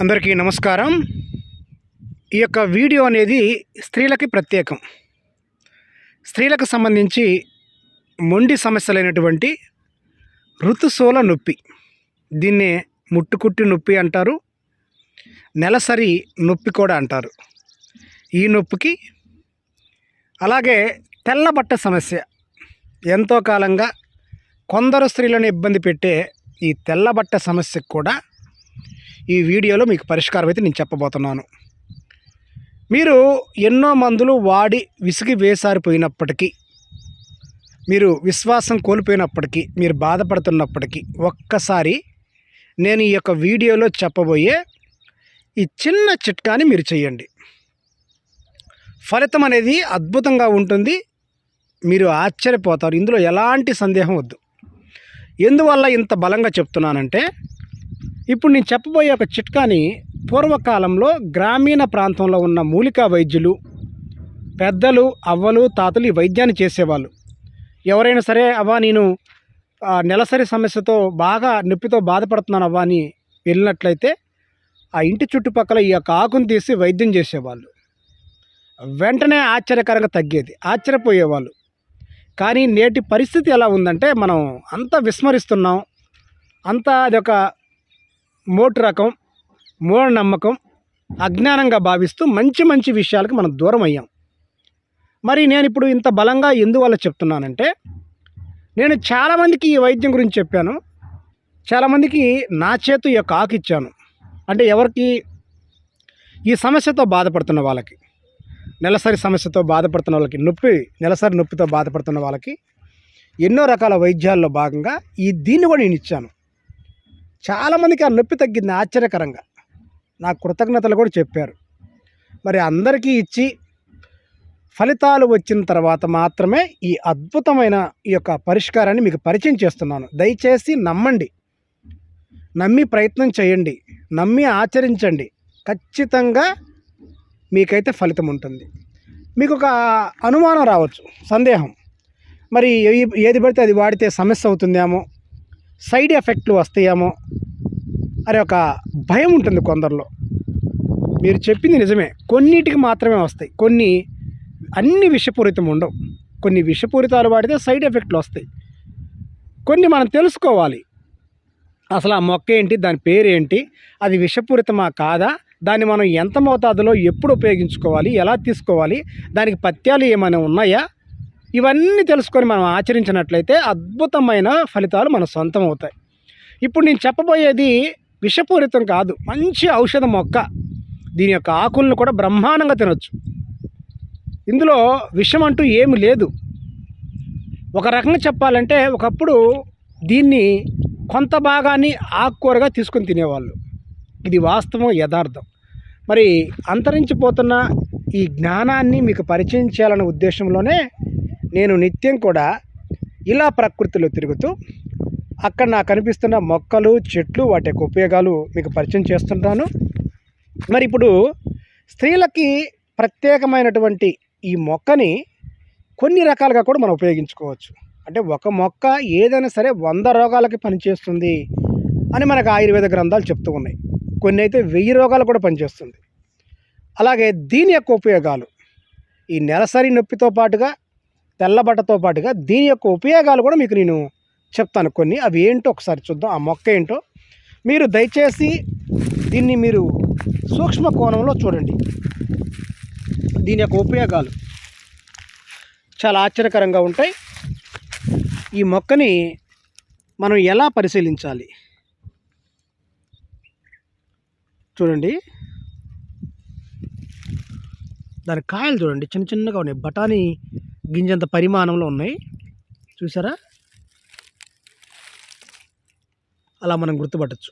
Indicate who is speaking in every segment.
Speaker 1: అందరికీ నమస్కారం. ఈ యొక్క వీడియో అనేది స్త్రీలకి ప్రత్యేకం. స్త్రీలకు సంబంధించి మొండి సమస్యలైనటువంటి ఋతుశూల నొప్పి, దీన్నే ముట్టుకుట్టి నొప్పి అంటారు, నెలసరి నొప్పి కూడా అంటారు. ఈ నొప్పికి అలాగే తెల్లబట్ట సమస్య, ఎంతో కాలంగా కొందరు స్త్రీలను ఇబ్బంది పెట్టే ఈ తెల్లబట్ట సమస్యకు కూడా ఈ వీడియోలో మీకు పరిష్కారం అయితే నేను చెప్పబోతున్నాను. మీరు ఎన్నో మందులు వాడి విసిగి వేసారిపోయినప్పటికీ, మీరు విశ్వాసం కోల్పోయినప్పటికీ, మీరు బాధపడుతున్నప్పటికీ ఒక్కసారి నేను ఈ యొక్క వీడియోలో చెప్పబోయే ఈ చిన్న చిట్కాని మీరు చేయండి. ఫలితం అనేది అద్భుతంగా ఉంటుంది. మీరు ఆశ్చర్యపోతారు. ఇందులో ఎలాంటి సందేహం వద్దు. ఎందువల్ల ఇంత బలంగా చెప్తున్నానంటే, ఇప్పుడు నేను చెప్పబోయే ఒక చిట్కాని పూర్వకాలంలో గ్రామీణ ప్రాంతంలో ఉన్న మూలికా వైద్యులు, పెద్దలు, అవ్వలు, తాతలు ఈ వైద్యాన్ని చేసేవాళ్ళు. ఎవరైనా సరే, అవ్వ నేను నెలసరి సమస్యతో బాగా నొప్పితో బాధపడుతున్నాను అవ్వ అని వెళ్ళినట్లయితే ఆ ఇంటి చుట్టుపక్కల ఈ యొక్క ఆకును తీసి వైద్యం చేసేవాళ్ళు. వెంటనే ఆశ్చర్యకరంగా తగ్గేది, ఆశ్చర్యపోయేవాళ్ళు. కానీ నేటి పరిస్థితి ఎలా ఉందంటే, మనం అంతా విస్మరిస్తున్నాం. అంతా అదొక మోటు రకం, మూఢనమ్మకం, అజ్ఞానంగా భావిస్తూ మంచి మంచి విషయాలకు మనం దూరం అయ్యాం. మరి నేను ఇప్పుడు ఇంత బలంగా ఎందువల్ల చెప్తున్నానంటే, నేను చాలామందికి ఈ వైద్యం గురించి చెప్పాను. చాలామందికి నా చేతు ఈ యొక్క ఆకు ఇచ్చాను. అంటే ఎవరికి? ఈ సమస్యతో బాధపడుతున్న వాళ్ళకి, నెలసరి సమస్యతో బాధపడుతున్న వాళ్ళకి, నెలసరి నొప్పితో బాధపడుతున్న వాళ్ళకి ఎన్నో రకాల వైద్యాల్లో భాగంగా దీన్ని కూడా నేను ఇచ్చాను. చాలామందికి ఆ నొప్పి తగ్గింది ఆశ్చర్యకరంగా. నా కృతజ్ఞతలు కూడా చెప్పారు. మరి అందరికీ ఇచ్చి ఫలితాలు వచ్చిన తర్వాత మాత్రమే ఈ అద్భుతమైన ఈ యొక్క పరిష్కారాన్ని మీకు పరిచయం చేస్తున్నాను. దయచేసి నమ్మండి, నమ్మి ప్రయత్నం చేయండి, నమ్మి ఆచరించండి. ఖచ్చితంగా మీకైతే ఫలితం ఉంటుంది. మీకు ఒక అనుమానం రావచ్చు, సందేహం, మరి ఏది పడితే అది వాడితే సమస్య అవుతుందేమో, సైడ్ ఎఫెక్ట్లు వస్తాయేమో అనే ఒక భయం ఉంటుంది కొందరిలో. మీరు చెప్పింది నిజమే, కొన్నిటికి మాత్రమే వస్తాయి. అన్ని విషపూరితం ఉండవు. కొన్ని విషపూరితాలు వాడితే సైడ్ ఎఫెక్ట్లు వస్తాయి. కొన్ని మనం తెలుసుకోవాలి. అసలు ఆ మొక్క ఏంటి, దాని పేరేంటి, అది విషపూరితమా కాదా, దాన్ని మనం ఎంత మోతాదులో ఎప్పుడు ఉపయోగించుకోవాలి, ఎలా తీసుకోవాలి, దానికి పథ్యాలు ఏమైనా ఉన్నాయా, ఇవన్నీ తెలుసుకొని మనం ఆచరించినట్లయితే అద్భుతమైన ఫలితాలు మన సొంతం అవుతాయి. ఇప్పుడు నేను చెప్పబోయేది విషపూరితం కాదు, మంచి ఔషధ మొక్క. దీని యొక్క ఆకులను కూడా బ్రహ్మాండంగా తినొచ్చు. ఇందులో విషం అంటూ ఏమి లేదు. ఒక రకంగా చెప్పాలంటే, ఒకప్పుడు దీన్ని కొంత భాగాన్ని ఆకుకూరగా తీసుకొని తినేవాళ్ళు. ఇది వాస్తవం, యథార్థం. మరి అంతరించిపోతున్న ఈ జ్ఞానాన్ని మీకు పరిచయం చేయాలనే ఉద్దేశంలోనే నేను నిత్యం కూడా ఇలా ప్రకృతిలో తిరుగుతూ అక్కడ నాకు కనిపిస్తున్న మొక్కలు, చెట్లు, వాటి యొక్క ఉపయోగాలు మీకు పరిచయం చేస్తుంటాను. మరి ఇప్పుడు స్త్రీలకి ప్రత్యేకమైనటువంటి ఈ మొక్కని కొన్ని రకాలుగా కూడా మనం ఉపయోగించుకోవచ్చు. అంటే ఒక మొక్క ఏదైనా సరే 100 రోగాలకి పనిచేస్తుంది అని మనకు ఆయుర్వేద గ్రంథాలు చెప్తూ ఉన్నాయి. కొన్ని అయితే 1000 రోగాలు కూడా పనిచేస్తుంది. అలాగే దీని యొక్క ఉపయోగాలు, ఈ నెలసరి నొప్పితో పాటుగా, తెల్లబట్టతో పాటుగా దీని యొక్క ఉపయోగాలు కూడా మీకు నేను చెప్తాను. కొన్ని అవి ఏంటో ఒకసారి చూద్దాం. ఆ మొక్క ఏంటో మీరు దయచేసి దీన్ని మీరు సూక్ష్మ కోణంలో చూడండి. దీని యొక్క ఉపయోగాలు చాలా ఆశ్చర్యకరంగా ఉంటాయి. ఈ మొక్కని మనం ఎలా పరిశీలించాలి చూడండి. దాని కాయలు చూడండి, చిన్న చిన్నగా ఉన్నాయి, బఠానీ గింజంత పరిమాణంలో ఉన్నాయి. చూసారా? అలా మనం గుర్తుపట్టచ్చు.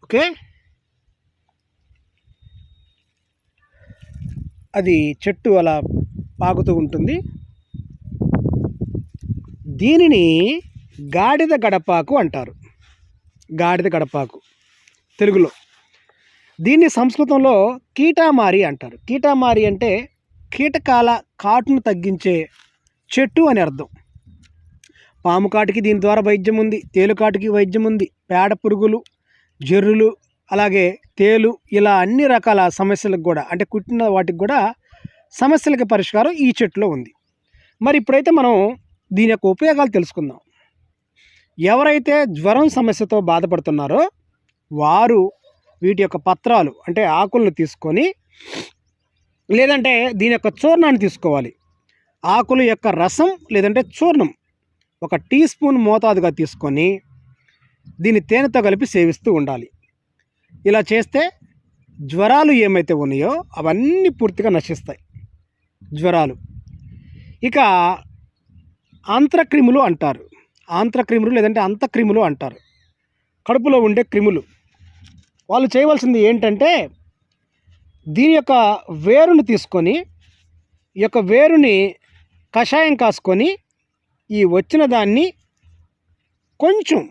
Speaker 1: ఓకే, అది చెట్టు అలా పాకుతూ ఉంటుంది. దీనిని గాడిద గడపాకు అంటారు. గాడిద గడపాకు తెలుగులో. దీన్ని సంస్కృతంలో కీటామారి అంటారు. కీటామారి అంటే కీటకాల కాటును తగ్గించే చెట్టు అని అర్థం. పాము కాటికి దీని ద్వారా వైద్యం ఉంది, తేలుకాటికి వైద్యం ఉంది, పేడ పురుగులు, జర్రులు, అలాగే తేలు, ఇలా అన్ని రకాల సమస్యలకు కూడా, అంటే కుట్టిన వాటికి కూడా సమస్యలకి పరిష్కారం ఈ చెట్టులో ఉంది. మరి ఇప్పుడైతే మనం దీని యొక్క ఉపయోగాలు తెలుసుకుందాం. ఎవరైతే జ్వరం సమస్యతో బాధపడుతున్నారో వారు వీటి యొక్క పత్రాలు అంటే ఆకులను తీసుకొని, లేదంటే దీని యొక్క చూర్ణాన్ని తీసుకోవాలి. ఆకుల యొక్క రసం లేదంటే చూర్ణం 1 టీ స్పూన్ మోతాదుగా తీసుకొని దీన్ని తేనెతో కలిపి సేవిస్తూ ఉండాలి. ఇలా చేస్తే జ్వరాలు ఏమైతే ఉన్నాయో అవన్నీ పూర్తిగా నశిస్తాయి. జ్వరాలు. ఇక ఆంత్రక్రిములు అంటారు. ఆంత్రక్రిములు లేదంటే అంతక్రిములు అంటారు. కడుపులో ఉండే క్రిములు. వాళ్ళు చేయవలసింది ఏంటంటే దీని యొక్క వేరుని తీసుకొని, ఈ యొక్క వేరుని కషాయం కాసుకొని ఈ వచ్చిన దాన్ని కొంచెం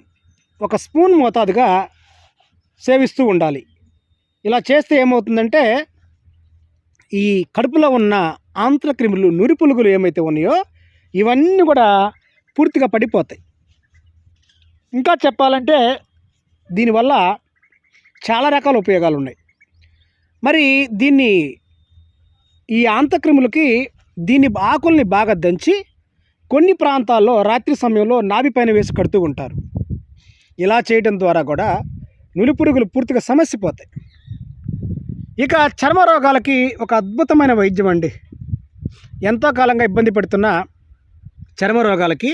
Speaker 1: 1 స్పూన్ మోతాదుగా సేవిస్తూ ఉండాలి. ఇలా చేస్తే ఏమవుతుందంటే ఈ కడుపులో ఉన్న ఆంత్రక్రిములు, నురిపులుగులు ఏమైతే ఉన్నాయో ఇవన్నీ కూడా పూర్తిగా పడిపోతాయి. ఇంకా చెప్పాలంటే దీనివల్ల చాలా రకాల ఉపయోగాలు ఉన్నాయి. మరి ఈ ఆంతక్రిములకి దీని ఆకుల్ని బాగా దంచి కొన్ని ప్రాంతాల్లో రాత్రి సమయంలో నాభి పైన వేసి కడుతూ ఉంటారు. ఇలా చేయడం ద్వారా కూడా నులిపురుగులు పూర్తిగా సమస్యపోతాయి. ఇక చర్మ రోగాలకి ఒక అద్భుతమైన వైద్యం అండి. ఎంతో కాలంగా ఇబ్బంది పెడుతున్న చర్మ రోగాలకి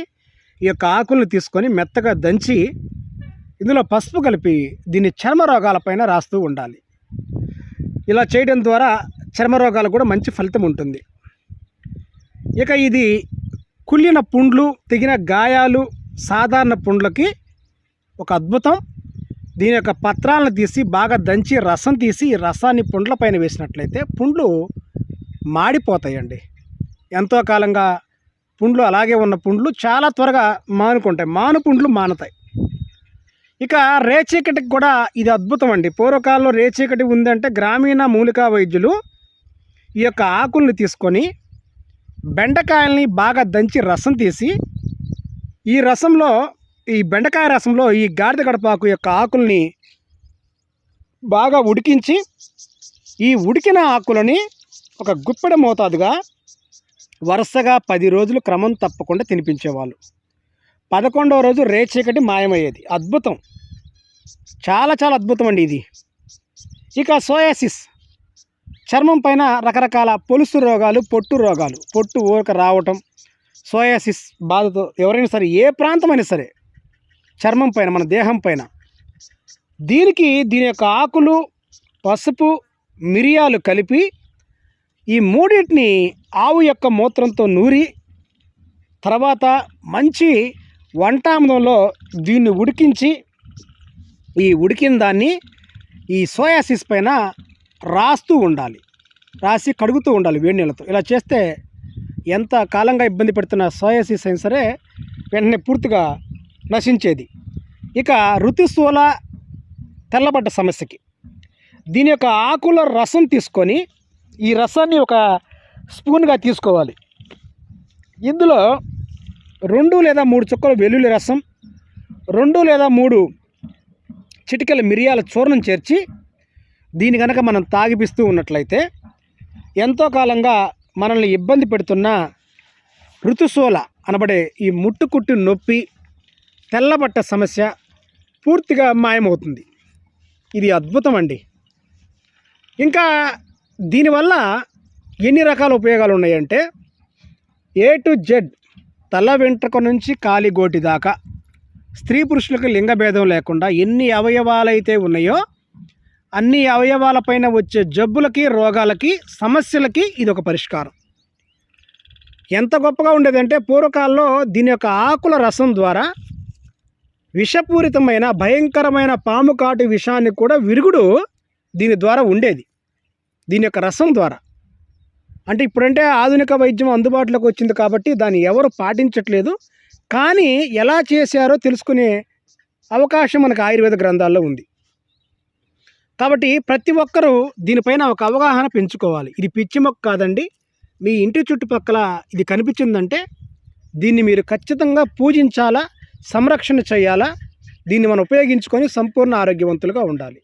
Speaker 1: ఈ యొక్క ఆకుల్ని తీసుకొని మెత్తగా దంచి ఇందులో పసుపు కలిపి దీన్ని చర్మ రోగాలపైన రాస్తూ ఉండాలి. ఇలా చేయడం ద్వారా చర్మ రోగాలకు కూడా మంచి ఫలితం ఉంటుంది. ఇక ఇది కుళ్ళిన పుండ్లు, తెగిన గాయాలు, సాధారణ పుండ్లకి ఒక అద్భుతం. దీని యొక్క పత్రాలను తీసి బాగా దంచి రసం తీసి ఈ రసాన్ని పుండ్ల పైన వేసినట్లయితే పుండ్లు మాడిపోతాయండి. ఎంతో కాలంగా పుండ్లు అలాగే ఉన్న పుండ్లు చాలా త్వరగా మానుకుంటాయి. పుండ్లు మానుతాయి. ఇక రేచీకటికి కూడా ఇది అద్భుతం అండి. పూర్వకాలంలో రేచీకటి ఉందంటే గ్రామీణ మూలికా వైద్యులు ఈ యొక్క ఆకుల్ని తీసుకొని బెండకాయల్ని బాగా దంచి రసం తీసి ఈ బెండకాయ రసంలో ఈ గాడిద గడపాకు యొక్క ఆకుల్ని బాగా ఉడికించి ఈ ఉడికిన ఆకులని ఒక గుప్పెడ మోతాదుగా వరుసగా 10 రోజులు క్రమం తప్పకుండా తినిపించేవాళ్ళు. 11వ రోజు రేచీకటి మాయమయ్యేది. అద్భుతం, చాలా చాలా అద్భుతం అండి ఇది. ఇక సోయాసిస్, చర్మం పైన రకరకాల పొలుసు రోగాలు, పొట్టు రోగాలు, పొట్టు ఊరక రావటం, సోయాసిస్ బాధతో ఎవరైనా సరే ఏ ప్రాంతమైనా సరే చర్మం పైన, మన దేహం పైన, దీని యొక్క ఆకులు, పసుపు, మిరియాలు కలిపి ఈ మూడింటిని ఆవు యొక్క మూత్రంతో నూరి తర్వాత మంచి వంటామదంలో దీన్ని ఉడికించి ఈ ఉడికిన దాన్ని ఈ సోయాసిస్ పైన రాస్తూ ఉండాలి. రాసి కడుగుతూ ఉండాలి వేడి నీళ్ళతో. ఇలా చేస్తే ఎంత కాలంగా ఇబ్బంది పెడుతున్న సోయాసిస్ అయినా సరే వెంటనే పూర్తిగా నశించేది. ఇక ఋతుశూల, తెల్లబడ్డ సమస్యకి దీని యొక్క ఆకుల రసం తీసుకొని ఈ రసాన్ని 1 స్పూన్గా తీసుకోవాలి. ఇందులో 2 లేదా 3 చుక్కల వెల్లుల్లి రసం, 2 లేదా 3 చిటికెల మిరియాల చూర్ణం చేర్చి దీని కనుక మనం తాగిపిస్తూ ఉన్నట్లయితే ఎంతో కాలంగా మనల్ని ఇబ్బంది పెడుతున్న ఋతుశూల అనబడే ఈ ముట్టుకుట్టు నొప్పి, తెల్లబట్ట సమస్య పూర్తిగా మాయమవుతుంది. ఇది అద్భుతం అండి. ఇంకా దీనివల్ల ఎన్ని రకాల ఉపయోగాలు ఉన్నాయంటే A to Z, తల వెంట్రుక నుంచి కాలిగోటి దాకా స్త్రీ పురుషులకు లింగభేదం లేకుండా ఎన్ని అవయవాలైతే ఉన్నాయో అన్ని అవయవాలపైన వచ్చే జబ్బులకి, రోగాలకి, సమస్యలకి ఇది ఒక పరిష్కారం. ఎంత గొప్పగా ఉండేదంటే పూర్వకాలంలో దీని యొక్క ఆకుల రసం ద్వారా విషపూరితమైన భయంకరమైన పాము కాటు విషాన్ని కూడా విరుగుడు దీని ద్వారా ఉండేది, దీని యొక్క రసం ద్వారా. అంటే ఇప్పుడంటే ఆధునిక వైద్యం అందుబాటులోకి వచ్చింది కాబట్టి దాన్ని ఎవరు పాటించట్లేదు. కానీ ఎలా చేశారో తెలుసుకునే అవకాశం మనకు ఆయుర్వేద గ్రంథాల్లో ఉంది. కాబట్టి ప్రతి ఒక్కరూ దీనిపైన ఒక అవగాహన పెంచుకోవాలి. ఇది పిచ్చి మొక్క కాదండి. మీ ఇంటి చుట్టుపక్కల ఇది కనిపించిందంటే దీన్ని మీరు ఖచ్చితంగా పూజించాలా, సంరక్షణ చేయాలా, దీన్ని మనం ఉపయోగించుకొని సంపూర్ణ ఆరోగ్యవంతులుగా ఉండాలి.